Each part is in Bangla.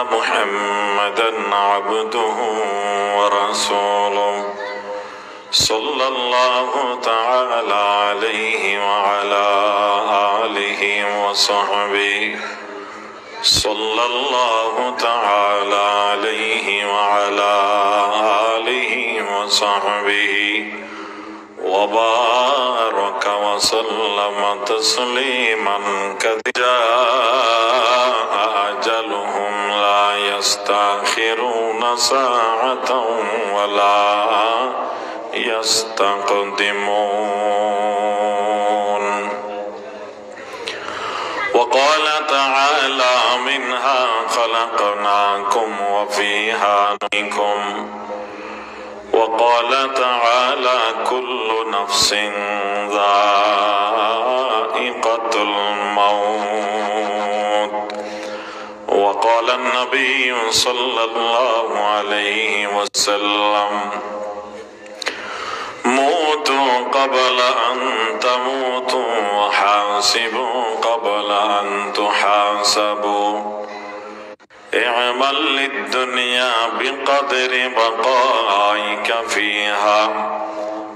محمدا عبده ورسوله صلى الله تعالى عليه وعلى آله وصحبه صلى الله تعالى عليه وعلى آله وصحبه وبارك وسلم تسليما كثيرا أجلهم لا يستأخرون ساعة ولا يستقدمون. وقال تعالى منها خلقناكم وفيها نعيدكم وقال تعالى كل نفس ذائقة الموت وقال النبي صلى الله عليه وسلم موتوا قبل أن تموتوا وحاسبوا قبل أن تحاسبوا اعمل للدنيا بقدر بقائك فيها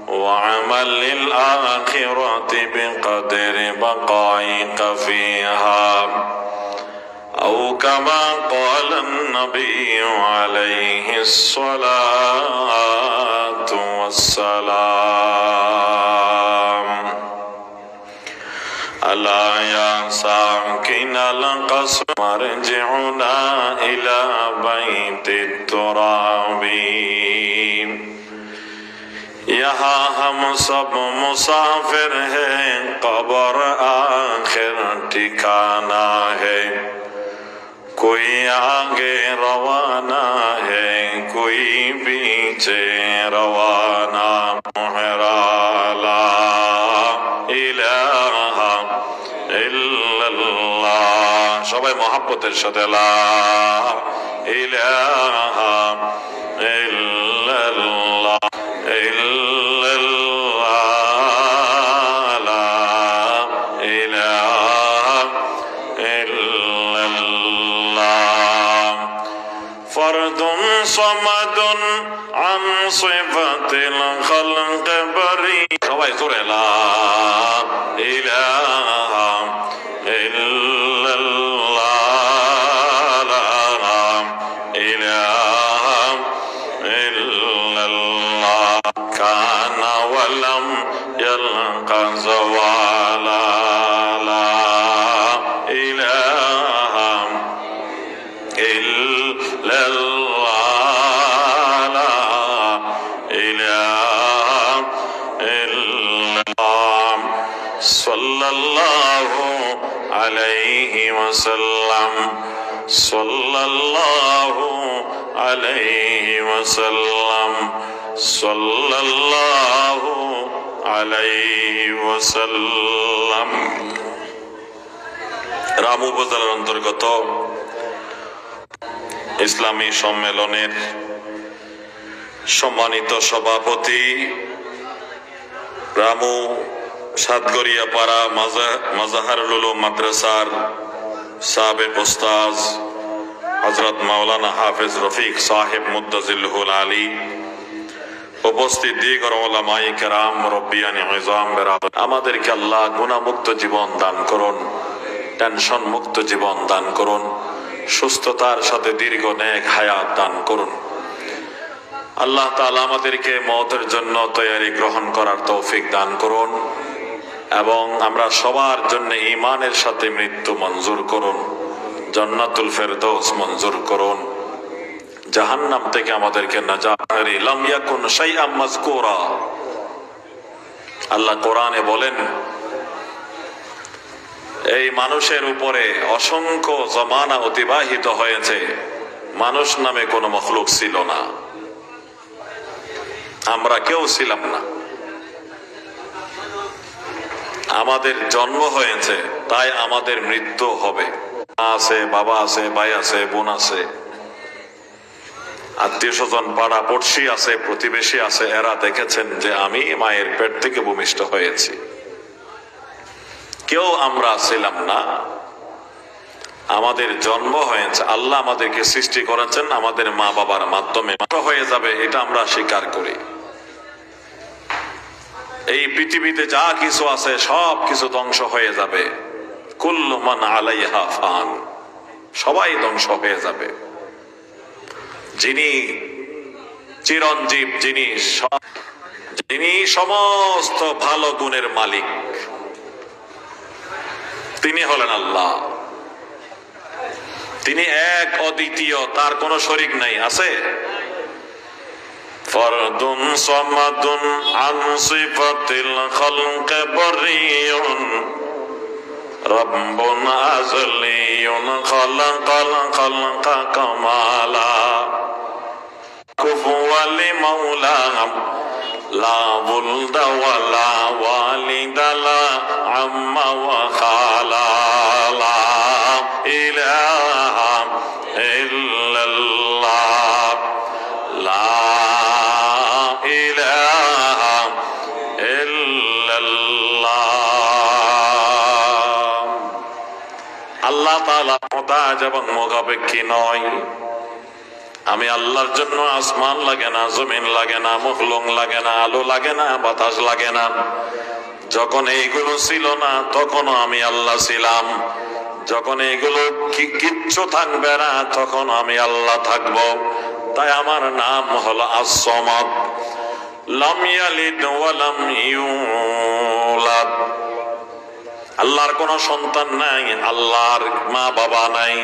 وعمل للآخرة بقدر بقائك فيها أو كما قال النبي عليه الصلاة والسلام ألا يا ساكن القصر مرجعنا إلى بيت التراب यहाँ हम सब मुसाफिर हैं कब्र आखिर ठिकाना है कोई आगे रवाना है कोई पीछे रवाना मुहराला इलाहा इल्लल्लाह সবাই মহব্বতের সাথে লা ইলাহা ইল্লাল্লাহ فرد صمد عن صفة الخلق بريء সবাই জোরে লা ইলাহা ইল্লাল্লাহ লা ইলাহা ইল্লাল্লাহ কানা ওয়ালাম ইয়ালকা যাওয়ালা লা ইলাহা sallallahu alayhi wa sallam sallallahu alayhi wa sallam sallallahu alayhi wa sallam Ramu উপজেলার অন্তর্গত ইসলামী সম্মেলনের সম্মানিত সভাপতি রামু সাতগড়িয়াপাড়া মাজাহারুল উলুম মাদ্রাসার সাবেক উস্তাজ হযরত মাওলানা হাফেজ রফিক সাহেব মুদ্দাজিলহুল আলী উপস্থিত দিগর উলামায়ে কেরাম মুরব্বিয়ানে ইজাম বেরাদর আমাদেরকে আল্লাহ গুনাহমুক্ত জীবন দান করুন টেনশন মুক্ত জীবন দান করুন সুস্থতার সাথে দীর্ঘ নেক হায়াত দান করুন আল্লাহ তাআলা আমাদেরকে মওতের জন্য তৈয়ারি গ্রহণ করার তৌফিক দান করুন এবং আমরা সবার জন্য ঈমানের সাথে মৃত্যু মঞ্জুর করুন জান্নাতুল ফেরদৌস মঞ্জুর করুন জাহান্নাম থেকে আমাদেরকে নাজাত লাম ইয়াকুন শাইআম মাযকুরা আল্লাহ কোরআনে বলেন এই মানুষের উপরে অসংখ্য জামানা অতিবাহিত হয়েছে মানুষ নামে কোনো মখলুক ছিল না আমরা কেউ ছিলাম না আমাদের জন্ম হয়েছে তাই আমাদের মৃত্যু হবে আছে বাবা আছে ভাই আছে বোন আছে আত্মীয় স্বজন পাড়া পড়শি আছে প্রতিবেশী আছে এরা দেখেছেন যে আমি মায়ের পেট থেকে ভূমিষ্ঠ হয়েছি কেউ আমরা ছিলাম না আমাদের জন্ম হয়েছে, আল্লাহ আমাদেরকে সৃষ্টি করেছেন আমাদের মা বাবার মাধ্যমে, হয়ে যাবে এটা আমরা স্বীকার করি। এই পৃথিবীতে যা কিছু আছে সব কিছু ধ্বংস হয়ে যাবে। কুল্লু মান আলাইহা ফান, সবাই ধ্বংস হয়ে যাবে। যিনি চিরঞ্জীব, যিনি সমস্ত ভালো গুণের মালিক, তিনি হলেন আল্লাহ। তিনি এক, অদ্বিতীয়, তার কোনো শরীক নাই। আছে? ফরদুন সামাদুন আন সিফাতিল খালক বরিয়ুন রব্বুন আজলিয়ুন খালাকাল খালকা কামালা কুফুয়াল মাওলা লা বুলদা ওয়ালা ওয়ালিদা লা আম্মা ওয়া খালা লা ইলাহা ইল্লাল্লাহ লা ইলাহা ইল্লাল্লাহ। আল্লাহ তাআলা মুহতাজ এবং মুখাপেক্ষী নয়। আমি আল্লাহর জন্য আসমান লাগে না, জমিন লাগে না, মখলুক লাগে না, আলো লাগে না, বাতাস লাগে না। যখন এইগুলো ছিল না তখনও আমি আল্লাহ ছিলাম। যখন এইগুলো কিচ্ছু থাকবে না তখন আমি আল্লাহ থাকব। তাই আমার নাম হলো আস-সামাদ। লাম ইয়ালিদ ওয়া লাম ইউলাদ। আল্লাহর কোনো সন্তান নাই, আল্লাহর মা বাবা নাই।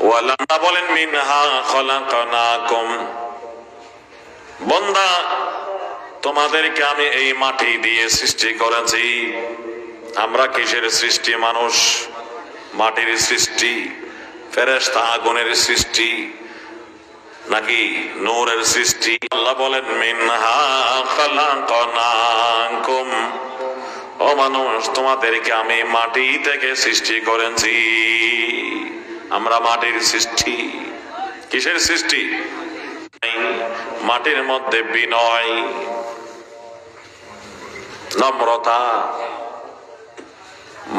ওয়ালাম বলেন মিনহা খলাকনাকুম, বান্দা তোমাদেরকে আমি এই মাটি দিয়ে সৃষ্টি করেছি। আমরা কিসের সৃষ্টি? মানুষ মাটির সৃষ্টি, ফেরেশতা আগুনের সৃষ্টি, নাকি নূরের সৃষ্টি? আল্লাহ বলেন মিনহা খলাকনাকুম, ও মানুষ তোমাদেরকে আমি মাটি থেকে সৃষ্টি করেছি। আমরা মাটির সৃষ্টি। কিসের সৃষ্টি? মাটির মধ্যে বিনয়, নম্রতা।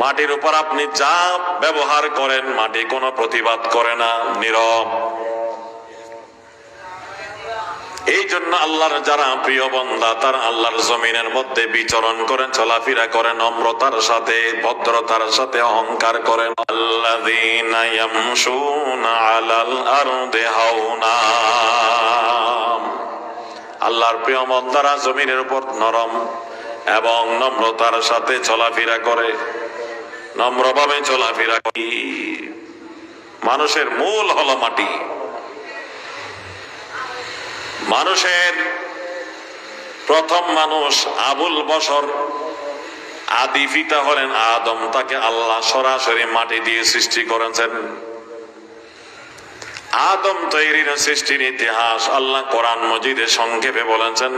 মাটির উপর আপনি যা ব্যবহার করেন মাটি কোনো প্রতিবাদ করে না, নীরব। এই জন্য আল্লাহর যারা প্রিয় বান্দা তার আল্লাহর জমিনের মধ্যে বিচরণ করেন, চলাফেরা করেন নম্রতার সাথে, ভদ্রতার সাথে, অহংকার করেন। আল্লাযীনা ইয়ামশুনা আলাল আরদি হাওনা, আল্লাহর প্রিয় বান্দারা জমিনের উপর নরম এবং নম্রতার সাথে চলাফেরা করে, নম্রভাবে চলাফেরা করে। মানুষের মূল হলো মাটি। মানুষের প্রথম মানুষ আবুল বশর, আদি পিতা হলেন আদম। তাকে আল্লাহ সরাসরি মাটি দিয়ে সৃষ্টি করেছেন। আদম তৈরির সৃষ্টির ইতিহাস আল্লাহ কোরআন মজিদে সংক্ষেপে বলেছেন,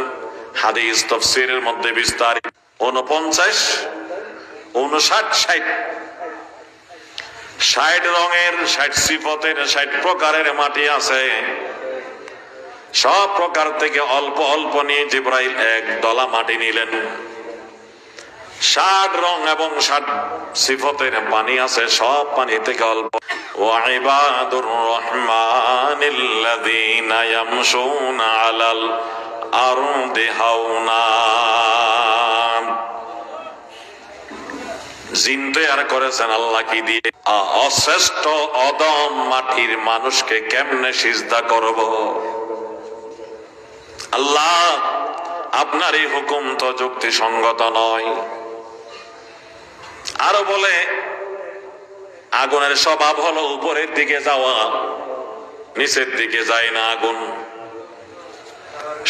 হাদিস তাফসীরের মধ্যে বিস্তারিত। 49, 59, 60 রঙের, 60 সিফতের, 60 প্রকারের মাটি আছে। সব প্রকার থেকে অল্প অল্প নিয়ে জিবরাইল এক দলা মাটি নিলেন। 60 রং এবং 60 সিফতের পানি আছে, সব পানি থেকে অল্প। ওয়া ইবাদুর রহমানিল্লাযীনা ইয়ামশুনা আলাল আরদি হাওনা। জিন তৈয়ার করেছেন আল্লাহ কি দিয়ে? অশ্রেষ্ঠ অদম মাটির মানুষকে কেমনে সিজদা করব? আল্লাহ আপনার এই হুকুম তো যুক্তিসঙ্গত নয়। আরো বলে আগুনের স্বভাব হলো উপরের দিকে যাওয়া, নিচের দিকে যায় না আগুন।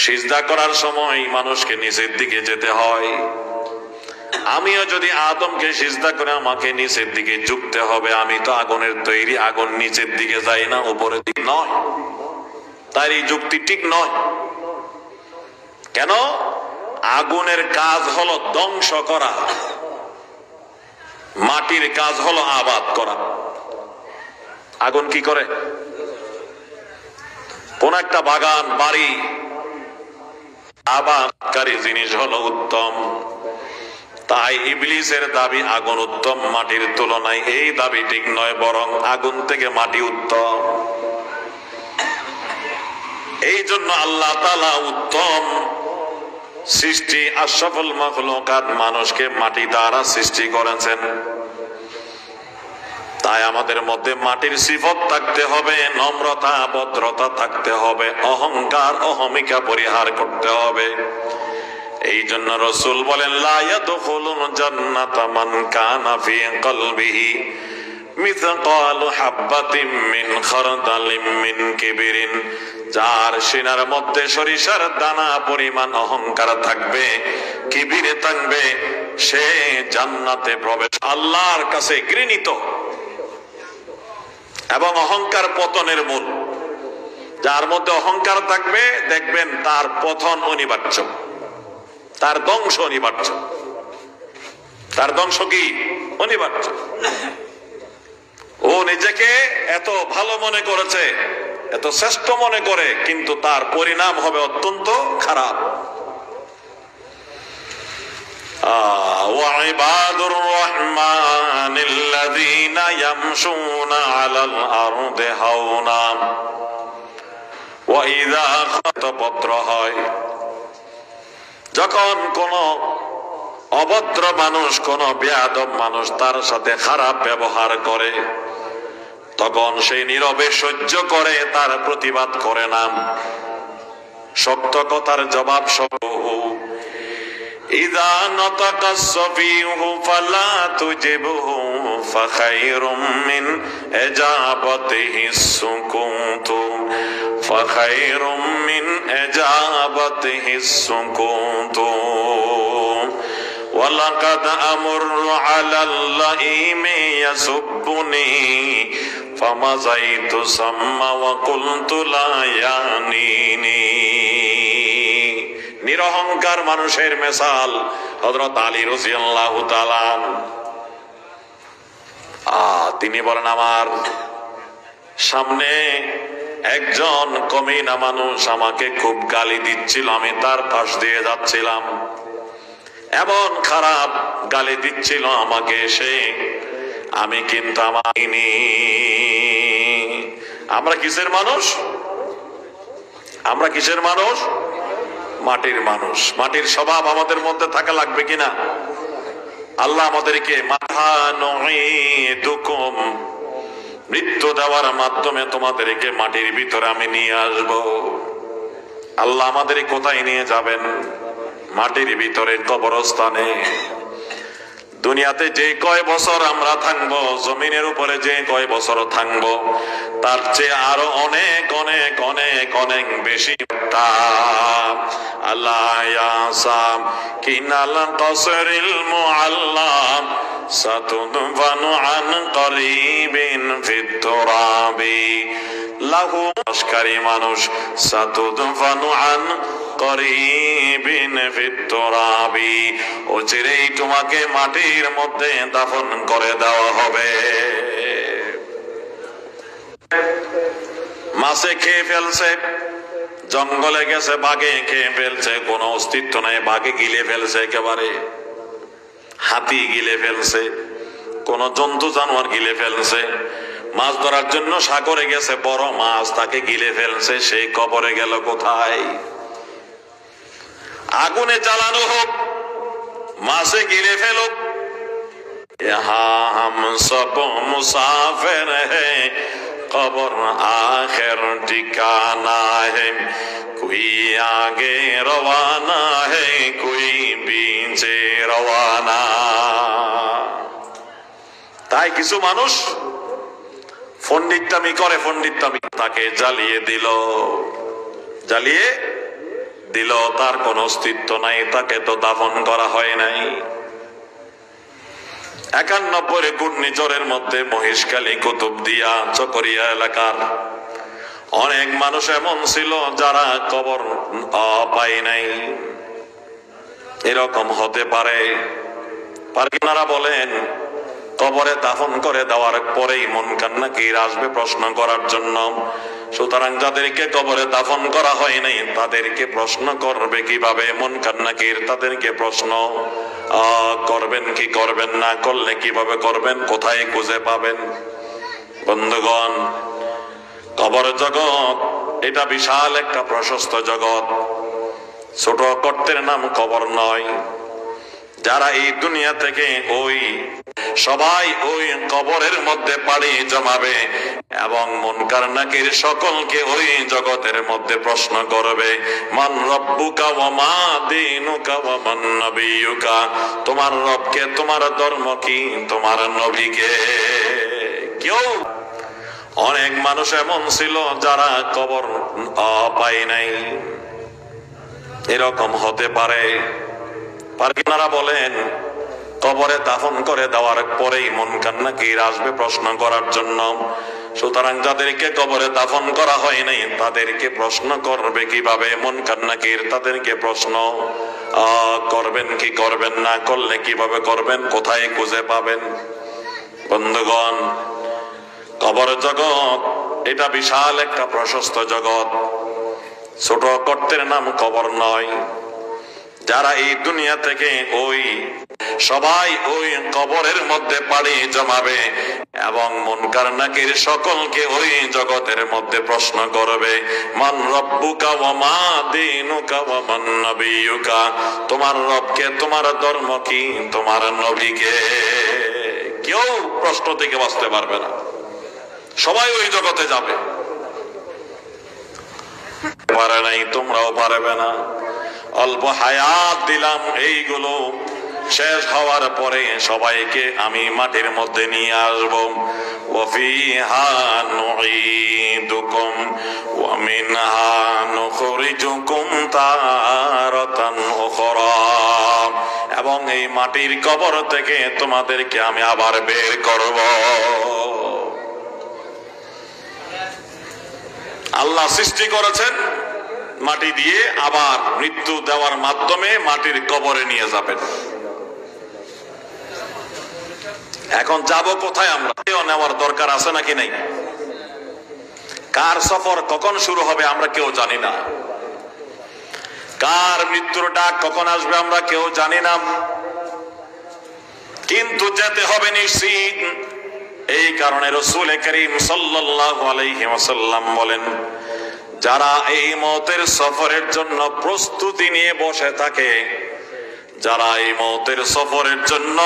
সিজদা করার সময় মানুষকে নিচের দিকে যেতে হয়। আমিও যদি আদমকে সিজদা করে আমাকে নিচের দিকে ঝুঁকতে হবে। আমি তো আগুনের তৈরি, আগুন নিচের দিকে যায় না, উপরের দিকে নয়। তার এই যুক্তি ঠিক নয়। কেন? আগুনের কাজ হলো ধ্বংস করা, মাটির কাজ হলো আবাদ করা। আগুন কি করে? কোন একটা বাগান, বাড়ি আবাদকারী জিনিস হলো উত্তম। তাই ইবলিসের দাবি আগুন উত্তম মাটির তুলনায়, এই দাবি ঠিক নয়, বরং আগুন থেকে মাটি উত্তম। এই জন্য আল্লাহ তাআলা উত্তম সৃষ্টি আশরাফুল মাখলুকাত মানুষকে মাটি দ্বারা সৃষ্টি করেছেন। তাই আমাদের মধ্যে মাটির সিফত থাকতে হবে, নম্রতা ভদ্রতা থাকতে হবে, অহংকার অহমিকা পরিহার করতে হবে। এই জন্য রাসূল বলেন, লা ইয়াদখুলুল জান্নাতা মান কানা ফি কলবিহি মিসকালু হাববাতিন মিন খারদালিন মিন কিবরিন। যার সিনার মধ্যে সরিষার দানা পরিমাণ অহংকার থাকবে, কিবিরে থাকবে, সে জান্নাতে প্রবেশ। আল্লাহর কাছে ঘৃণিত এবং অহংকার পতনের মূল। যার মধ্যে অহংকার থাকবে দেখবেন তার পতন অনিবার্য, তার ধ্বংস অনিবার্য। তার ধ্বংস কি অনিবার্য। ও নিজেকে এত ভালো মনে করেছে, এত শ্রেষ্ঠ মনে করে, কিন্তু তার পরিণাম হবে অত্যন্ত খারাপ। وعباد الرحمن الذين يمشون على الأرض هونا وإذا خطبت হয় যখন কোন অভদ্র মানুষ, কোন বেয়াদব মানুষ তার সাথে খারাপ ব্যবহার করে, তখন সেই নীরবে সহ্য করে, তার প্রতিবাদ করে না, শক্ত কথার জবাব সহ। ইযা নাতাকা সাফিহু ফালা তুজিবহু ফাখায়রুম মিন ইজাবাতিহি সুকুতু ফাখায়রুম মিন ইজাবাতিহি সুকুতু ওয়ালাকাদ আমরু আলাল লাইমি ইয়াসুবুনি ফামাযাইতু সাম্মা ওয়া কুলতু লা ইয়ানিনি। নিরহংকার মানুষের মিসাল হযরত আলী রাদিয়াল্লাহু তাআলা। তিনি বলেন, আমার সামনে একজন কমিনা মানুষ আমাকে খুব গালি দিচ্ছিল, আমি তার পাশ দিয়ে যাচ্ছিলাম, এমন খারাপ গালি দিচ্ছিল আমাকে সে, আমি কিন্তু আমাকে। আমরা কিসের মানুষ? আমরা কিসের মানুষ? মাটির মানুষ। মাটির স্বভাব আমাদের মধ্যে থাকা লাগবে কিনা? আল্লাহ আমাদেরকে মৃত্যু দেওয়ার মাধ্যমে তোমাদেরকে মাটির ভিতরে আমি নিয়ে আসব। আল্লাহ আমাদের কোথায় নিয়ে যাবেন? মাটির ভিতরে, কবরস্থানে। দুনিয়াতে যে কয় বছর আমরা থাকবো, জমিনের উপরে যে কয় বছর থাকবো, তার চেয়ে আরো অনেক অনেক অনেক অনেক বেশি। আল্লাহ ইয়াসাম কিনাল কসরিল মুআল্লাম সাতুদফানু আন করিবিন ফিত তুরাবি লাহু আশকারি মানুষ সাতুদফানু আন করিবিন ফিত তুরাবি, অচিরেই তোমাকে মাটির মধ্যে দাফন করে দেওয়া হবে। মাছে খেয়ে ফেলছে, জঙ্গলে গেছে, বাঘে খেয়ে ফেলছে, কোনো অস্তিত্ব নাই, বাঘে গিলে ফেলছে, একেবারে হাতি গিলে ফেলছে, কোন জন্তু জানোয়ার গিলে ফেলছে। মাছ ধরার জন্য সাগরে গেছে, বড় মাছ তাকে গিলে ফেলছে, সেই কবরে গেল কোথায়? আগুনে জ্বালানো হোক, মাছে গিলে ফেলুক। ইহা হাম সব মুসাফির হ্যায়, কবর আখির ঠিকানা হ্যায়, কোই আগে রওয়ানা হ্যায়, কোই পিছে রওয়ানা। তাই কিছু মানুষ পণ্ডিতটামি করে, পণ্ডিতটামি, তাকে জ্বালিয়ে দিল, জ্বালিয়ে দিল, তার কোন অস্তিত্ব নাই, তাকে তো দাফন করা হয় নাই। 91 ঘূর্ণিঝড়ের মধ্যে মহেশখালী, কুতুবদিয়া, চকরিয়া এলাকার অনেক মানুষ এমন ছিল যারা কবর পায় নাই। এরকম হতে পারে? আপনারা বলেন, কবরে দাফন করে দেওয়ার পরেই মুনকার নাকির আসবে প্রশ্ন করার জন্য, সুতরাং যাদেরকে কবরে দাফন করা হয় নাই তাদেরকে প্রশ্ন করবে কিভাবে? মুনকার নাকির তাদেরকে প্রশ্ন করবেন কি করবেন না, করলে কিভাবে করবেন, কোথায় খুঁজে পাবেন? বন্ধুগণ, কবর জগৎ এটা বিশাল একটা প্রশস্ত জগৎ। ছোট গর্তের নাম কবর নয়। যারা এই দুনিয়া থেকে সবাই ওই কবরের মধ্যে পাড়ি জমাবে এবং মুনকার নাকির সকলকে ওই জগতের মধ্যে প্রশ্ন করবে, মান রব্বুকা ওয়া মা দীনুকা ওয়া মান নবিয়ুকা, তোমার রবকে, তোমার ধর্ম কি, তোমার নবীকে। কেউ অনেক মানুষ এমন ছিল যারা কবর পায় নাই। এরকম হতে পারে। আপনারা বলেন, কবরে দাফন করে দেওয়ার পরেই মুনকার নাকির আসবে প্রশ্ন করার জন্য। সুতরাং যাদেরকে কবরে দাফন করা হয় নাই তাদেরকে প্রশ্ন করবে কিভাবে? মুনকার নাকির তাদেরকে প্রশ্ন করবেন কি করবেন না, করলে কিভাবে করবেন, কোথায় খুঁজে পাবেন? বন্ধুগণ, কবর জগৎ এটা বিশাল একটা প্রশস্ত জগৎ। ছোট গর্তের নাম কবর নয়। যারা এই দুনিয়া থেকে সবাই ওই কবরের মধ্যে পাড়ি জমাবে এবং মুনকার নাকির সকলকে ওই জগতের মধ্যে প্রশ্ন করবে, মান রব্বুকা ওয়া মা দীনুকা ওয়া মান নবিয়ুকা, তোমার রবকে, তোমার ধর্ম কি, তোমার নবীকে। কেউ প্রশ্ন থেকে বাঁচতে পারবে না। সবাই ওই জগতে যাবে। পারে নাই, তোমরাও পারবে না। অল্প হায়াত দিলাম, এইগুলো শেষ হওয়ার পরে সবাইকে আমি মাটির মধ্যে নিয়ে আসবো। ওয়াফিহা নুঈদুকুম ওয়া মিনহা নুখরিজুকুম তারাতান উখরা, এবং এই মাটির কবর থেকে তোমাদেরকে আমি আবার বের করব। আল্লাহ সৃষ্টি করেছেন মাটি দিয়ে, আবার মৃত্যু দেওয়ার মাধ্যমে মাটির কবরে নিয়ে যাবেন। এখন যাব কোথায়? আমরা নেওয়ার দরকার আছে নাকি নেই? কার সফর কখন শুরু হবে আমরা কেউ জানি না। কার মৃত্যুর ডাক কখন আসবে আমরা কেউ জানি না। কিন্তু যেতে হবে নিশ্চিত। এই কারণে রাসূল করিম সাল্লাল্লাহু আলাইহি ওয়াসাল্লাম বলেন, যারা এই মওতের সফরের জন্য প্রস্তুতি নিয়ে বসে থাকে, যারা এই মওতের সফরের জন্য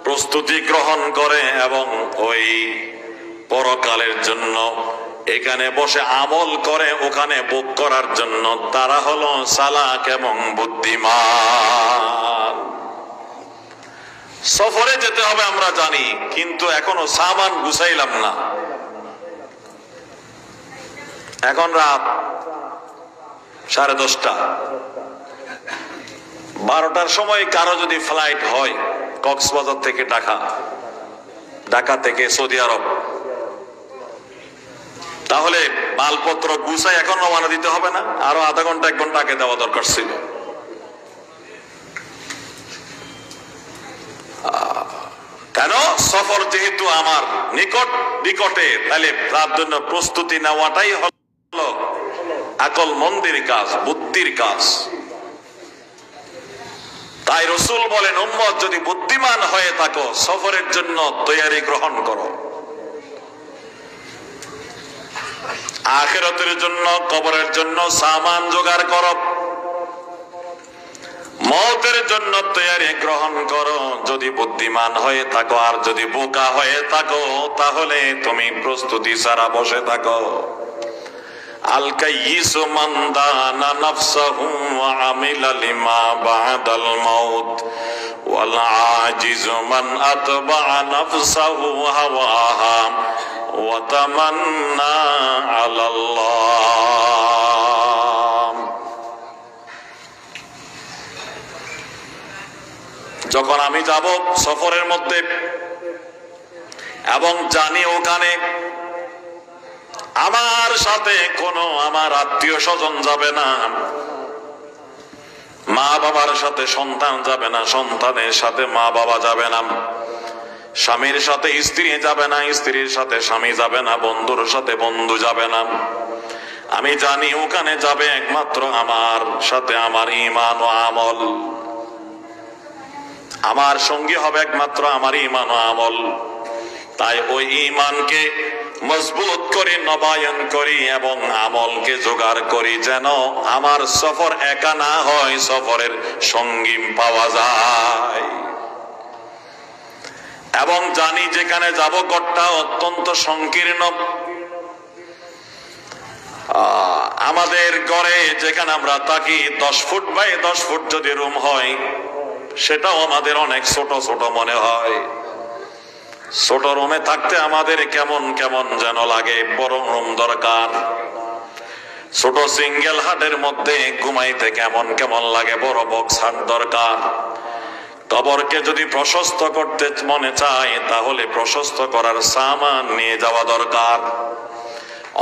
প্রস্তুতি গ্রহণ করে এবং ওই পরকালের জন্য এখানে বসে আমল করে ওখানে ভোগ করার জন্য, তারা হলো চালাক এবং বুদ্ধিমান। সফরে যেতে হবে আমরা জানি, কিন্তু এখনো সামান গুছাইলাম না। এখন রাত 10:30, 12টার সময় কারো যদি ফ্লাইট হয় কক্সবাজার থেকে ঢাকা, ঢাকা থেকে সৌদি আরব, তাহলে মালপত্র গুছাই এখন রওনা দিতে হবে না? আরো আধা ঘন্টা 1 ঘন্টা আগে দেওয়া দরকার ছিল। কেন? সফর যেহেতু আমার নিকটে, তাহলে তার জন্য প্রস্তুতি নেওয়াটাই হলো আকল মন্দির কাজ, বুদ্ধির কাজ। তাই রাসূল বলেন, উম্মত যদি বুদ্ধিমান হয়ে থাকো সফরের জন্য তৈয়ারি গ্রহণ করো। আখিরাতের জন্য, কবরের জন্য সামান জোগাড় করো। মওতের জন্য তৈয়ারি গ্রহণ করো। যদি বুদ্ধিমান হয়ে থাকো, আর যদি বোকা হয়ে থাকো তাহলে তুমি প্রস্তুতি ছাড়া বসে থাকো। আল কাইয়িসু মান দানা নাফসাহু ওয়া আমিলা লিমা বাদাল মাউত ওয়াল আজিজু মান আতবা'a নাফসাহু হাওয়াহা ওয়া তামান্না আলাল্লাহ। যখন আমি যাব সফরের মধ্যে এবং জানি ওখানে আমার সাথে কোনো আমার আত্মীয় স্বজন যাবে না, মা বাবার সাথে সন্তান যাবে না, সন্তানের সাথে মা বাবা যাবে না, স্বামীর সাথে স্ত্রী যাবে না, স্ত্রীর সাথে স্বামী যাবে না, বন্ধুর সাথে বন্ধু যাবে না। আমি জানি ওখানে যাবে একমাত্র আমার সাথে আমার ঈমান ও আমল। আমার সঙ্গী হবে একমাত্র আমার ঈমান ও আমল। তাই ওই ঈমানকে মজবুত করি, নবায়ন করি এবং আমলকে জোগাড় করি, যেন আমার সফর একা না হয়, সফরের সঙ্গী পাওয়া যায়। এবং জানি যেখানে যাব ঘরটা অত্যন্ত সংকীর্ণ। আমাদের ঘরে যেখানে আমরা থাকি 10 ফুট বাই 10 ফুট যদি রুম হয়, সেটাও আমাদের অনেক ছোট ছোট মনে হয়। ছোট রুমে থাকতে আমাদের কেমন কেমন যেন লাগে, বড় রুম দরকার। ছোট সিঙ্গেল হাটের মধ্যে ঘুমাইতে কেমন কেমন লাগে, বড় বক্স হাট দরকার। কবরকে যদি প্রশস্ত করতে মনে চায়, তাহলে প্রশস্ত করার সামান নিয়ে যাওয়া দরকার।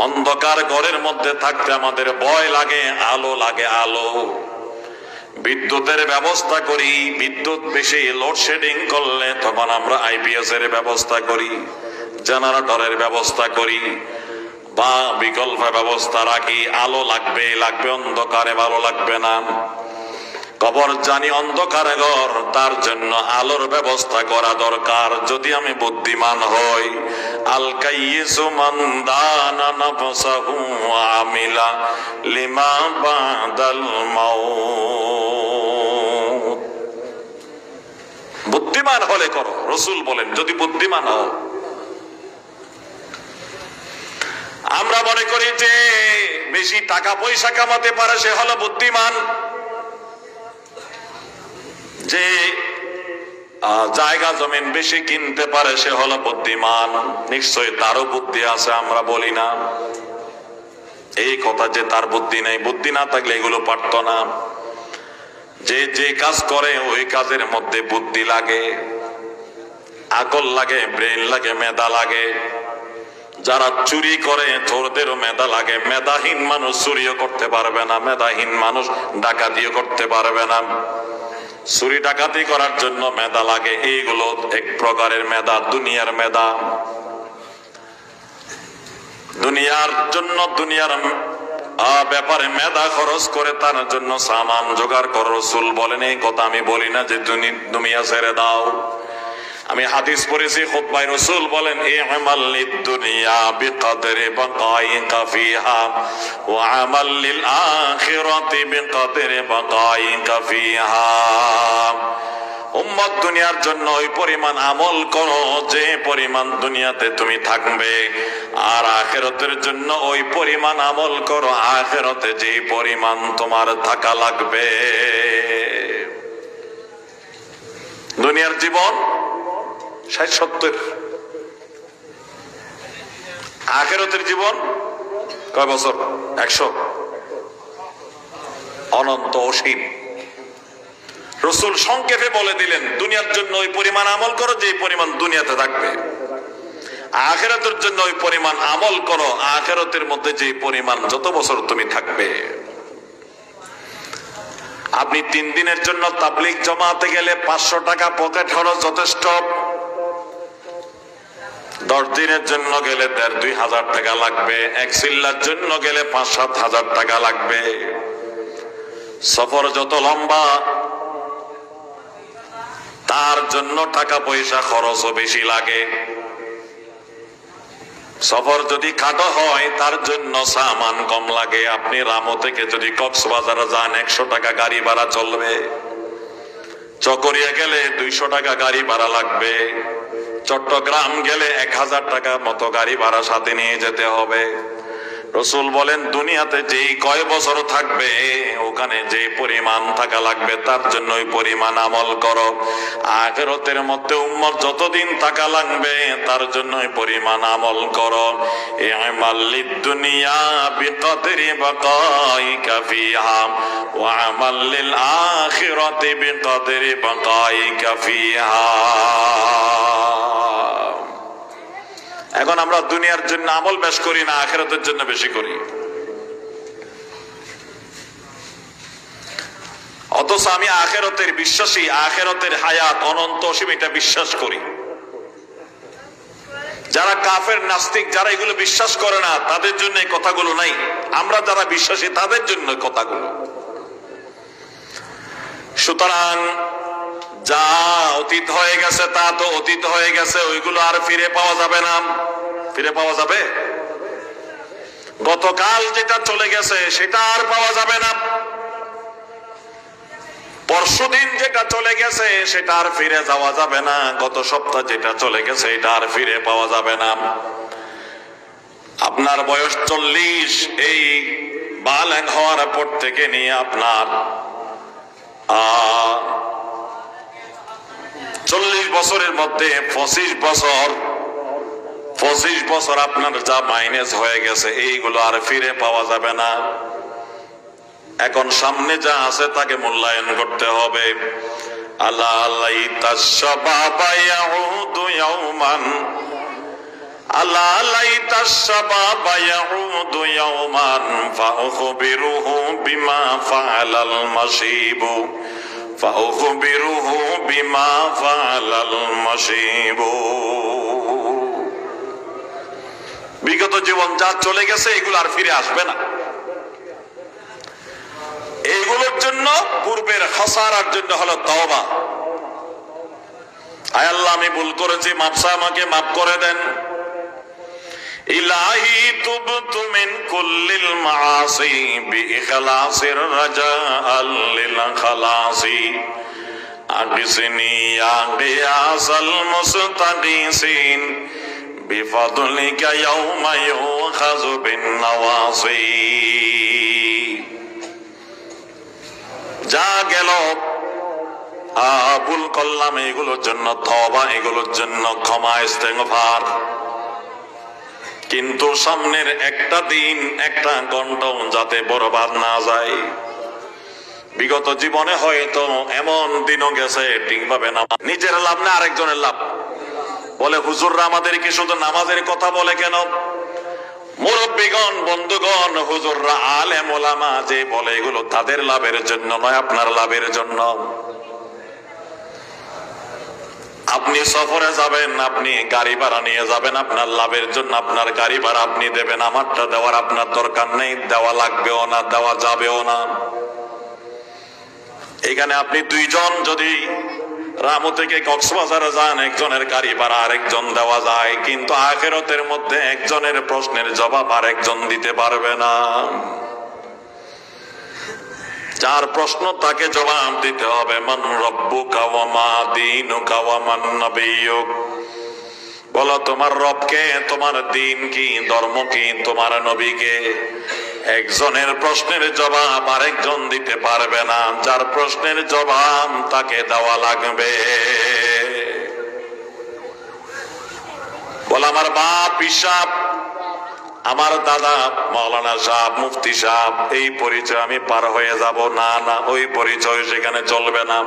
অন্ধকার ঘরের মধ্যে থাকতে আমাদের ভয় লাগে, আলো লাগে আলো। বিদ্যুতের ব্যবস্থা করি, বিদ্যুৎ বেশি লোডশেডিং করলে তখন আমরা আইপিএস এর ব্যবস্থা করি, জেনারেটরের ব্যবস্থা করি বা বিকল্প ব্যবস্থা রাখি। আলো লাগবে, অন্ধকারে ভালো লাগবে না। কবর জানি অন্ধকার ঘর, তার জন্য আলোর ব্যবস্থা করা দরকার। যদি আমি বুদ্ধিমান হই, আল কাইয়িসু মান দানা নাফসাহু ওয়া আমিলা লিমা বাদাল মাউত। বুদ্ধিমান হলে করো, রাসূল বলেন যদি বুদ্ধিমান হও। আমরা মনে করি যে বেশি টাকা পয়সা কামাতে পারে সে হলো বুদ্ধিমান, যে জায়গা জমিন বেশি কিনতে পারে সে হলো বুদ্ধিমান। নিশ্চয়ই তারও বুদ্ধি আছে, আমরা বলি না এই কথা যে তার বুদ্ধি নেই। বুদ্ধি না থাকলে এগুলো পারতো না। যে যে কাজ করে ওই কাজের মধ্যে বুদ্ধি লাগে, আকল লাগে, ব্রেন লাগে, মেধা লাগে। যারা চুরি করে চোরদেরও মেধা লাগে। মেধাহীন মানুষ চুরিও করতে পারবে না, মেধাহীন মানুষ ডাকাতিও করতে পারবে না। চুরি ডাকাতি করার জন্য মেধা লাগে। এইগুলো এক প্রকারের মেধা, দুনিয়ার মেধা। দুনিয়ার জন্য, দুনিয়ার ব্যাপারে মেধা খরচ করে তার জন্য সামান জোগাড় করো। রাসূল বলেন এই কথা আমি বলি না যে দুনিয়া ছেড়ে দাও। আমি হাদিস পড়েছি, খুতবায় রাসূল বলেন ই'মাল লিদ-দুনিয়া বিকদরি বাকাইকা ফিহা ওয়া আমাল লিল আখিরাতি বিকদরি বাকাইকা ফিহা। উম্মত দুনিয়ার জন্য ওই পরিমাণ আমল করো যে পরিমাণ দুনিয়াতে তুমি থাকবে, আর আখিরাতের জন্য ওই পরিমাণ আমল করো আখিরাতে যে পরিমাণ তোমার থাকা লাগবে। দুনিয়ার জীবন 60-70, আখিরাতের জীবন কয় বছর? 100, অনন্ত, অসীম। রাসূল সংক্ষেপে বলে দিলেন দুনিয়ার জন্য ওই পরিমাণ আমল করো যে পরিমাণ দুনিয়াতে থাকবে, আখিরাতের জন্য ওই পরিমাণ আমল করো আখিরাতের মধ্যে যে পরিমাণ যত বছর তুমি থাকবে। আপনি 3 দিনের জন্য তাবলীগ জমাতে গেলে 500 টাকা পকেট খরচ যথেষ্ট। 10 দিনের জন্য গেলে 1,500-2 হাজার টাকা লাগবে। এক চিল্লার জন্য গেলে 5-7 হাজার টাকা লাগবে। সফর যত লম্বা তার জন্য টাকা পয়সা খরচও বেশি লাগে। সফর যদি খাটো হয় তার জন্য সামান কম লাগে। আপনি রামো থেকে যদি কক্সবাজারে যান 100 টাকা গাড়ি ভাড়া চলবে। চকরিয়া গেলে 200 টাকা গাড়ি ভাড়া লাগবে। চট্টগ্রাম গেলে 1000 টাকা মতো গাড়ি ভাড়া সাথে নিয়ে যেতে হবে। রাসূল বলেন দুনিয়াতে যেই কয় বছর থাকবে ওখানে যে পরিমাণ থাকা লাগবে তার জন্য ওই পরিমাণ আমল করো। আখিরাতের মধ্যে উম্মত যতদিন থাকা লাগবে তার জন্য ওই পরিমাণ আমল করো। ই'মাল লিদ-দুনিয়া বিকদরি বাকাইকা ফিহা ওয়া আমাল লিল আখিরাতি বিকদরি বাকাইকা ফিহা। এখন আমরা দুনিয়ার জন্য আমল বেশ করি না, আখিরাতের জন্য বেশি করি। অথচ আমি আখিরাতের বিশ্বাসী, আখিরাতের হায়াত অনন্ত অসীম এটা বিশ্বাস করি। যারা কাফের নাস্তিক, যারা এগুলো বিশ্বাস করে না, তাদের জন্য এই কথাগুলো নাই। আমরা যারা বিশ্বাসী তাদের জন্য কথাগুলো। সুতরাং যা অতীত হয়ে গেছে তা তো অতীত হয়ে গেছে, ওইগুলো আর ফিরে পাওয়া যাবে না। ফিরে পাওয়া যাবে? গতকাল যেটা চলে গেছে সেটা আর পাওয়া যাবে না। পরশুদিন যেটা চলে গেছে সেটা আর ফিরে যাওয়া যাবে না। গত সপ্তাহ যেটা চলে গেছে এটা আর ফিরে পাওয়া যাবে না। আপনার বয়স 40, এই বালেগ হওয়ার পর থেকে নিয়ে আপনার 40 বছরের মধ্যে 25 বছর আপনার যা মাইনাস হয়ে গেছে এইগুলো আর ফিরে পাওয়া যাবে না। এখন সামনে যা আছে তাকে মূল্যায়ন করতে হবে। আলা লাইতাশ শাবাবা ইয়াউদু ইয়াওমান, আলা লাইতাশ শাবাবা ইয়াউদু ইয়াওমান ফাউখবিরুহু বিমা ফাআলাল মাশিবু, ফাউখবিরুহু বিমা ফাআলাল মাশিবু। বিগত জীবন যা চলে গেছে এগুলো আর ফিরে আসবে না। এইগুলোর জন্য পূর্বের খাসারার জন্য হলো তওবা। আয় আল্লাহ, আমি ভুল করেছি, মাফসা আমাকে মাফ করে দেন। ইলাহি তুবতু মিন কুল্লিল মাআসি বিইখলাসির রাজাআল লিল খালাসি, আগিসনি ইয়া গিয়াসাল মুস্তাগিসিন বিফাদলিকা ইয়াওমা ইউখাযু বিন নাওয়াসি। যা গেল ভুল করলাম এগুলোর জন্য তওবা, এগুলোর জন্য ক্ষমা, ইস্তেগফার। কিন্তু সামনের একটা দিন, একটা ঘন্টা যাতে বরবাদ না যায়। বিগত জীবনে হয়তো এমন দিনও গেছে ঠিকভাবে নামাজ, নিজের লাভ না আরেকজনের লাভ। বলে হুজুররা আমাদেরকে শুধু নামাজের কথা বলে কেন? মুরব্বিগণ, বন্ধুগণ, হুজুররা, আলেম ওলামা যে বলে এগুলো তাদের লাভের জন্য নয়, আপনার লাভের জন্য। আপনি সফরে যাবেন, আপনি গাড়ি ভাড়া নিয়ে যাবেন আপনার লাভের জন্য, আপনার গাড়ি ভাড়া আপনি দেবেন। আমারটা দেওয়ার আপনার দরকার নেই, দেওয়া লাগবেও না, দেওয়া যাবেও না। এখানে আপনি দুইজন যদি রামু থেকে কক্সবাজারে যান, একজনের গাড়ি ভাড়া আরেকজন দেওয়া যায়, কিন্তু আখিরাতের মধ্যে একজনের প্রশ্নের জবাব আরেকজন দিতে পারবে না। যার প্রশ্ন তাকে জবাব দিতে হবে। মান রব্বুকা ওয়া মা দীনুকা ওয়া মান নাবিয়্যুক, বলো তোমার রবকে, তোমার দ্বীন কি, ধর্ম কি, তোমার নবীকে। একজনের প্রশ্নের জবাব আরেকজন দিতে পারবে না, যার প্রশ্নের জবাব তাকে দেওয়া লাগবে। বলে আমার বাপ ইসাব, আমার দাদা মাওলানা সাহেব, মুফতি সাহেব, এই পরিচয় আমি পার হয়ে যাব না, না, ওই পরিচয় সেখানে চলবে না।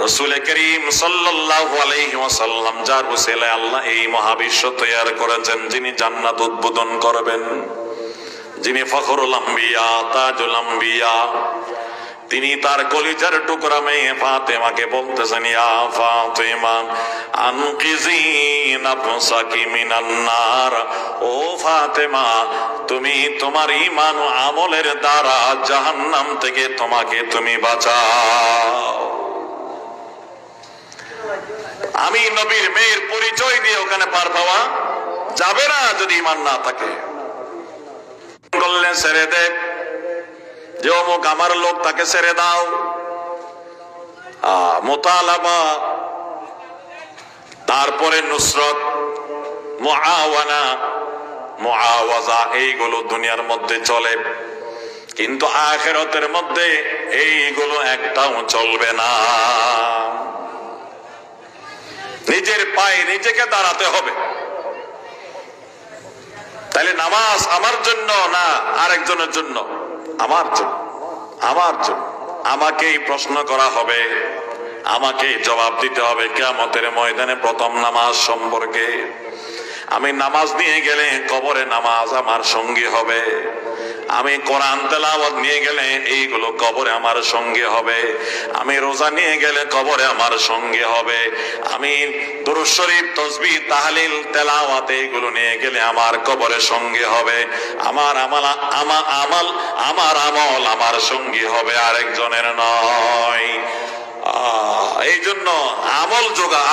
রাসূল করিম সাল্লাল্লাহু আলাইহি ওয়াসাল্লাম, যার উসিলায় আল্লাহ এই মহাবিশ্ব তৈরি করেছেন, যিনি জান্নাত উদ্বোধন করবেন, যিনি ফখরুল আম্বিয়া, তাজুল আম্বিয়া, তিনি তার কলিজার টুকরা মেয়ে ফাতেমাকে বলতেছেন, ইয়া ফাতেমা আনকিজি নাফসাকি মিনান নার, ও ফাতেমা, তুমি তোমার ঈমান ও আমলের দ্বারা জাহান্নাম থেকে তোমাকে তুমি বাঁচাও। আমি নবীর মেয়ের পরিচয় দিয়ে ওখানে পার পাওয়া যাবে না যদি ঈমান না থাকে। বললেন ছেড়ে দে, যে অমুক আমার লোক, তাকে ছেড়ে দাও। মুতালাবা, তারপরে নুসরত, মুআওয়ানা, মুআওয়াজা, এইগুলো দুনিয়ার মধ্যে চলে, কিন্তু আখিরাতের মধ্যে এইগুলো একটাও চলবে না। নিজের পায়ে নিজেকে দাঁড়াতে হবে। তাহলে নামাজ আমার জন্য না আরেকজনের জন্য? আমার জন্য, আমার জন্য। আমাকেই প্রশ্ন করা হবে, আমাকেই জবাব দিতে হবে কিয়ামতের ময়দানে প্রথম নামাজ সম্পর্কে। আমি নামাজ নিয়ে গেলে কবরে নামাজ আমার সঙ্গী হবে। আমি কোরআন তেলাওয়াত নিয়ে গেলে এইগুলো কবরে আমার সঙ্গে হবে, আমি রোজা নিয়ে গেলে কবরে আমার সঙ্গে হবে, আমি দুরূদ শরীফ তাসবিহ তাহলিল তেলাওয়াত এইগুলো নিয়ে গেলে আমার কবরের সঙ্গে হবে, আমার আমল আমার সঙ্গী হবে, আরেকজনের নয়। এই জন্য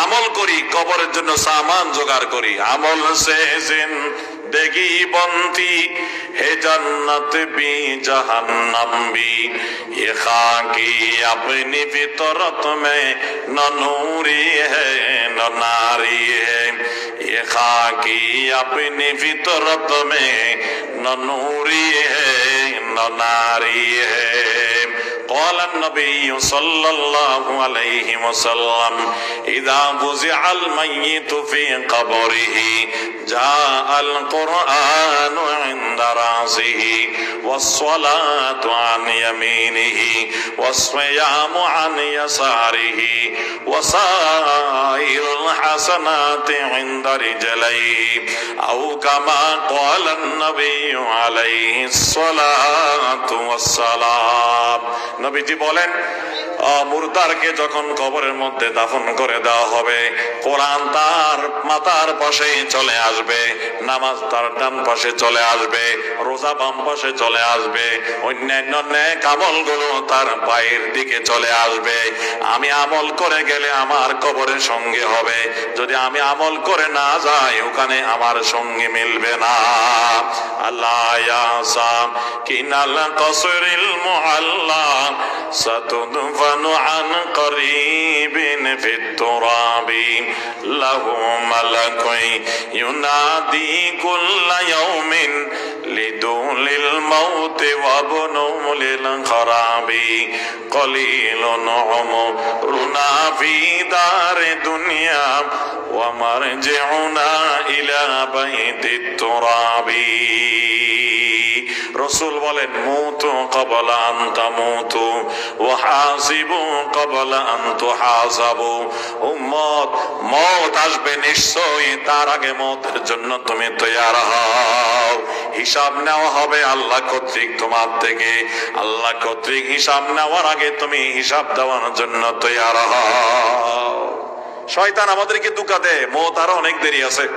আমল করি, কবরের জন্য সামান জোগাড় করি। আমল সে জিন্দেগি বনতি হে জান্নাত বি জাহান্নাম বি, ये खाकी अपनी फितरत में न नूरी है न नारी है, ये खाकी अपनी फितरत में न नूरी है न नारी है। قال النبي صلى الله عليه وسلم إذا وضع الميت في قبره جاء القرآن عند رأسه والصلاة عن يمينه والصيام عن يساره وسائر الحسنات عند رجليه أو كما قال النبي عليه الصلاة والسلام। নবীজি বলেন, মুরদারকে যখন কবরের মধ্যে দাফন করে দেওয়া হবে, কোরআন তার মাথার পাশে চলে আসবে, নামাজ তার ডান পাশে চলে আসবে, রোজা বাম পাশে চলে আসবে, অন্যান্য নেক আমলগুলো তার পায়ের দিকে চলে আসবে। আমি আমল করে গেলে আমার কবরের সঙ্গে হবে, যদি আমি আমল করে না যাই ওখানে আমার সঙ্গে মিলবে না। আল্লাহ ইয়াসাম কিনাল কসরিল মুআল্লা ستدفن عن قريب في التراب له ملك ينادي كل يوم لدول الموت وابنه للخراب قليل عمرنا في دار الدنيا ومرجعنا إلى بيت التراب। রসুল বলেন, মুতু ক্বাবলা আন তামুতু ওয়া হাসিবু ক্বাবলা আন তুহাসাবু। উম্মত, মওত আসবে নিশ্চয়ই, তার আগে মওতের জন্য তুমি তৈয়ার হও। হিসাব নেওয়া হবে আল্লাহ কর্তৃক তোমার থেকে, আল্লাহ কর্তৃক হিসাব নেওয়ার আগে তুমি হিসাব দেওয়ার জন্য তৈয়ার হও। শয়তান আমাদেরকে ধোঁকা দেয়, মওত আরো অনেক দেরি আছে।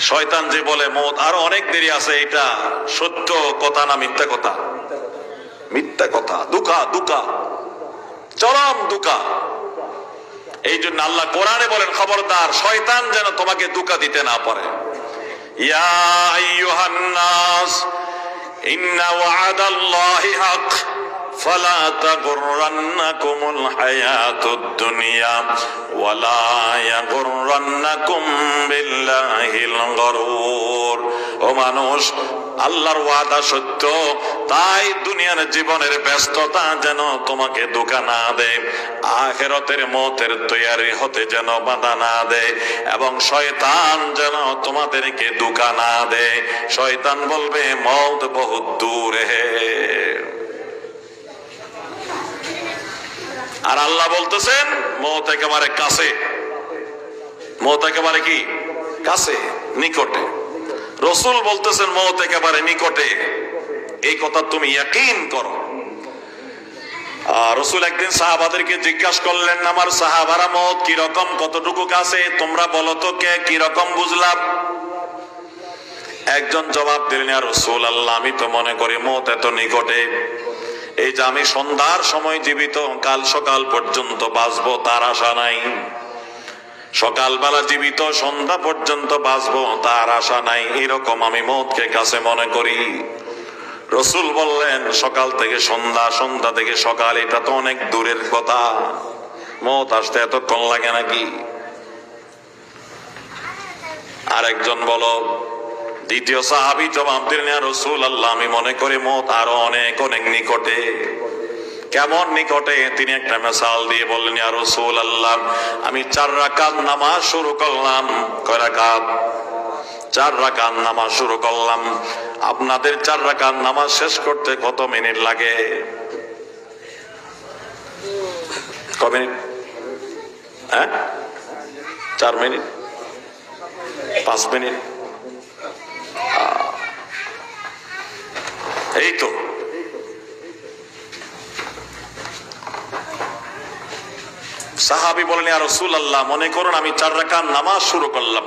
শয়তান যে বলে মওত আরো অনেক দেরি আছে, এটা সত্য কথা না মিথ্যা কথা? মিথ্যা কথা, ধোঁকা, চরম ধোঁকা। এই জন্য আল্লাহ কোরআনে বলেন, খবরদার শয়তান যেন তোমাকে ধোঁকা দিতে না পারে। ইয়া আইয়ুহান নাস ইন্না ওয়া'দাল্লাহি হক فلا تغرنكم الحياة الدنيا ولا يغرنكم بالله الغرور। ও মানুষ, আল্লাহর ওয়াদা সত্য, তাই দুনিয়ার জীবনের ব্যস্ততা যেন তোমাকে ধোঁকা না দেয়, আখিরাতের মওতের তৈয়ারি হতে যেন বাধা না দেয়, এবং শয়তান যেন তোমাদেরকে ধোঁকা না দেয়। শয়তান বলবে মওত বহুত দূর হে, আর আল্লাহ বলতেছেন মওত একেবারে কাছে। মওত একেবারে কি কাছে, নিকটে। রাসূল বলতেছেন মওত একেবারে নিকটে। এই কথা তুমি ইয়াকিন করো। রাসূল একদিন সাহাবাদেরকে জিজ্ঞাসা করলেন, আমার সাহাবারা মওত কি রকম, কতটুকু কাছে, তোমরা বলো তো কে কি রকম বুঝলাম? একজন জবাব দিলেন, ইয়া রাসূলুল্লাহ, আমি তো মনে করি মওত এত নিকটে, এই যে আমি সন্ধ্যার সময় জীবিত, কাল সকাল পর্যন্ত বাঁচবো তার আশা নাই। সকালবেলা জীবিত, সন্ধ্যা পর্যন্ত বাঁচবো তার আশা নাই, এরকম আমি মওতকে কাছে মনে করি। রাসূল বললেন, সকাল থেকে সন্ধ্যা, সন্ধ্যা থেকে সকাল, এটা তো অনেক দূরের কথা, মওত আসতে এতক্ষণ লাগে নাকি? আরেকজন বলো, দ্বিতীয় সাহাবী জবাব দিলেন, ইয়া রাসূলুল্লাহ, আমি মনে করি মওত আরো অনেক অনেক নিকটে। কেমন নিকটে? তিনি একটা মিসাল দিয়ে বললেন, ইয়া রাসূলুল্লাহ, আমি 4 রাকাত নামাজ শুরু করলাম। কয় রাকাত? 4 রাকাত নামাজ শুরু করলাম। আপনাদের 4 রাকাত নামাজ শেষ করতে কত মিনিট লাগে? কত মিনিট? 4 মিনিট, 5 মিনিট, এই তো সাহাবী বলেন, ইয়া রাসূলুল্লাহ, মনে করুন আমি 4 রাকাত নামাজ শুরু করলাম,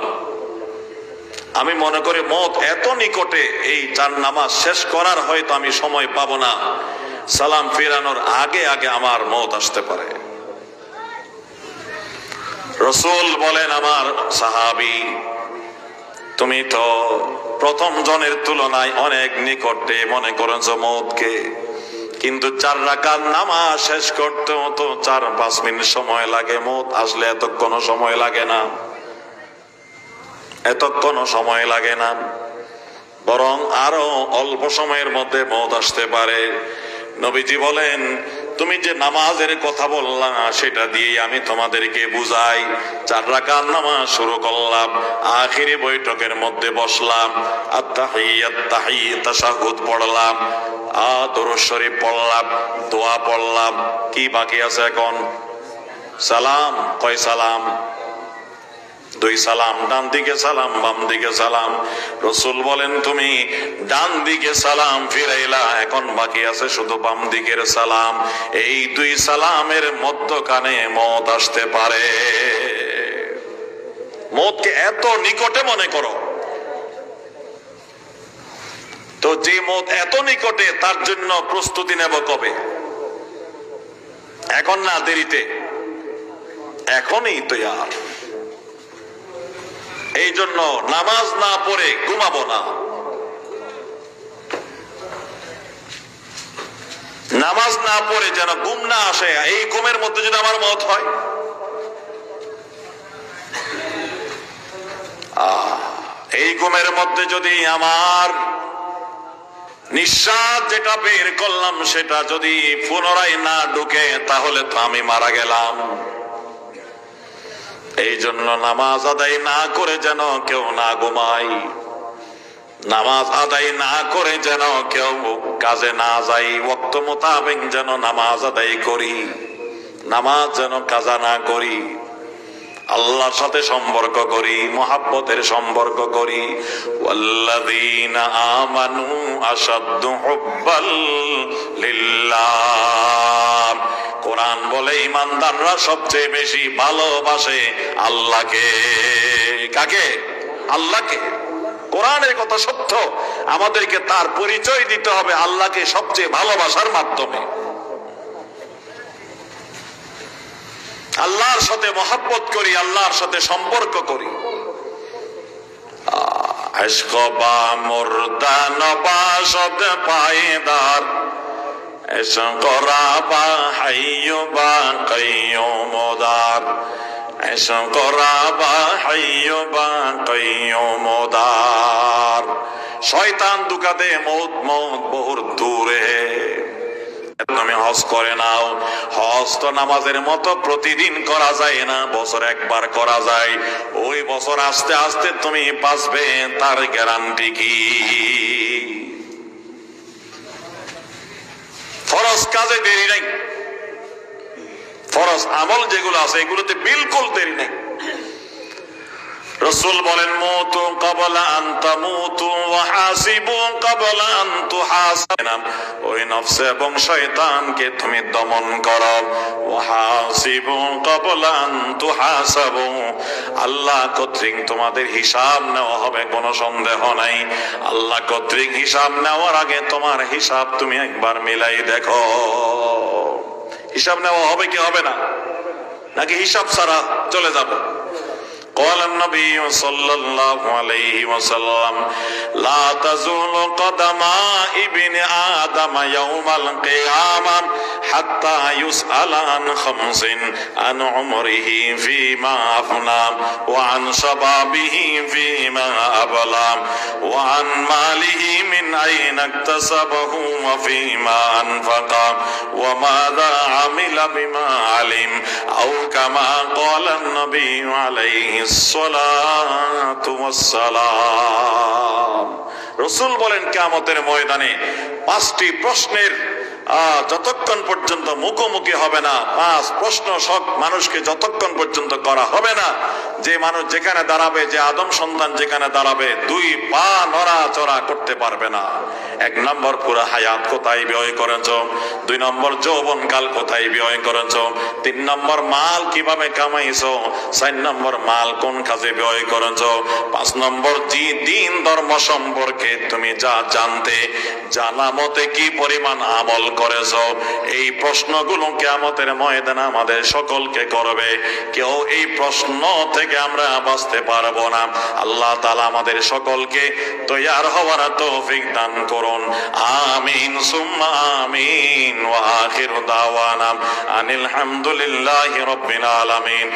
আমি মনে করি মওত এত নিকটে, এই 4 নামাজ শেষ করার হয়তো আমি সময় পাবো না, সালাম ফেরানোর আগে আগে আমার মওত আসতে পারে। রাসূল বলেন, আমার সাহাবী, তুমি তো প্রথম জনের তুলনায় অনেক নিকটে মনে করেছো মওতকে, কিন্তু 4 রাকাত নামাজ শেষ করতে তো 4-5 মিনিট সময় লাগে, মওত আসলে এতক্ষণ সময় লাগে না, এতক্ষণ সময় লাগে না, বরং আরো অল্প সময়ের মধ্যে মওত আসতে পারে। নবীজি বলেন, তুমি যে নামাজের কথা বললা সেটা দিয়ে আমি তোমাদেরকে বুঝাই। 4 রাকাত নামাজ শুরু করলাম, আখিরি বৈঠকের মধ্যে বসলাম, আত-তাহিয়াত তাহিয়াত তাশাহুদ পড়লাম, দরুদ শরীফ পড়লাম, দোয়া পড়লাম, কি বাকি আছে এখন? সালাম। কয় সালাম? 2 সালাম, ডান দিকে সালাম, বাম দিকে সালাম। রাসূল বলেন, তুমি ডান দিকে সালাম ফিরাইলা, এখন বাকি আছে শুধু বাম দিকের সালাম। এই 2 সালামের মধ্যখানে মওত আসতে পারে। মওতকে এত নিকটে মনে করো, তো যে মওত এত নিকটে তার জন্য প্রস্তুতি নেব কবে? এখন না, দেরিতে? এখনই তৈয়ার। এই জন্য নামাজ না পড়ে ঘুমাবো না, নামাজ না পড়ে যেন ঘুম না আসে। এই ঘুমের মধ্যে যদি আমার মওত হয়, এই ঘুমের মধ্যে যদি আমার নিঃশ্বাস যেটা বের করলাম সেটা যদি পুনরায় না ঢুকে, তাহলে তো আমি মারা গেলাম। এই জন্য নামাজ আদায় না করে যেন কেউ না ঘুমাই, নামাজ আদায় না করে যেন কেউ কাজে না যাই, ওয়াক্ত মোতাবেক যেন নামাজ আদায় করি, নামাজ যেন কাজা না করি, আল্লাহর সাথে সম্পর্ক করি, মহাব্বতের সম্পর্ক করি। ওয়াল্লাযীনা আমানু আশাদ্দু হুব্বাল লিল্লাহ। কোরআন বলে ঈমানদাররা সবচেয়ে বেশি ভালোবাসে আল্লাহকে। কাকে? আল্লাহকে। কোরআনের কথা সত্য, আমাদেরকে তার পরিচয় দিতে হবে আল্লাহকে সবচেয়ে ভালোবাসার মাধ্যমে। আল্লাহর সাথে মহব্বত করি, আল্লাহর সাথে সম্পর্ক করি। ইশক বা মুরদান বাসদ পায়দার, ইশক রাবা হাইয়ু বা কাইয়ুমদার, ইশক রাবা হাইয়ু বা কাইয়ুমদার। শয়তান ধোঁকা দে, মৌত মৌত বহুত দূরে। তুমি হজ করে নাও, হজ তো নামাজের মতো প্রতিদিন করা যায় না, বছর একবার করা যায়। ওই বছর আস্তে আস্তে তুমি বাঁচবে, তার গ্যারান্টি কি? ফরজ কাজে দেরি নাই, ফরজ আমল যেগুলো আছে এগুলোতে বিলকুল দেরি নেই। রাসূল বলেন, মুতু ক্বাবলা আন তামুতু ওয়া হাসিবু ক্বাবলা আন তুহাসাবু। ওই নফস এবং শয়তানকে তুমি দমন করো। ওয়া হাসিবু ক্বাবলা আন তুহাসাবু, আল্লাহ কর্তৃক তোমাদের হিসাব নেওয়া হবে, কোনো সন্দেহ নাই। আল্লাহ কর্তৃক হিসাব নেওয়ার আগে তোমার হিসাব তুমি একবার মিলাই দেখো। হিসাব নেওয়া হবে কি হবে না, নাকি হিসাব ছাড়া চলে যাব? قال النبي صلى الله عليه وسلم لا تزول قدم ابن آدم يوم القيامة حتى يسأل عن 5: عن عمره فيما أفنى، وعن شبابه فيما أبلى، وعن ماله من أين اكتسبه وفيما أنفق، وماذا عمل بما علم، أو كما قال النبي عليه الصلاة والسلام। রাসূল বলেন, কিয়ামতের ময়দানে 5টি প্রশ্নের যতক্ষণ পর্যন্ত মুখোমুখি হবে না, 5 প্রশ্ন সব মানুষকে যতক্ষণ পর্যন্ত করা হবে না, যে মানুষ যেখানে দাঁড়াবে, যে আদম সন্তান যেখানে দাঁড়াবে, 2 পা নড়াচড়া করতে পারবে না। 1 নম্বর পুরো হায়াত কোথায় ব্যয় করেছো, 2 নম্বর যৌবনকাল কোথায় ব্যয় করেছো, 3 নম্বর মাল কিভাবে কামাইছো, 4 নম্বর মাল কোন কাজে ব্যয় করেছো, 5 নম্বর দিন ধর্ম সম্পর্কে তুমি যা জানতে, জানা মতে কি পরিমাণ আমল করেছো। এই প্রশ্নগুলো কিয়ামতের ময়দানে আমাদের সকলকে করবে। কেউ এই প্রশ্ন থেকে আমরা বাঁচতে পারবো না। আল্লাহ তাআলা আমাদের সকলকে তৈয়ার হওয়ার তৌফিক দান করুন। আমিন সুম্মা আমিন। ওয়া আখিরু দাওয়ানা আনিল হামদুলিল্লাহি রাব্বিল আলামিন।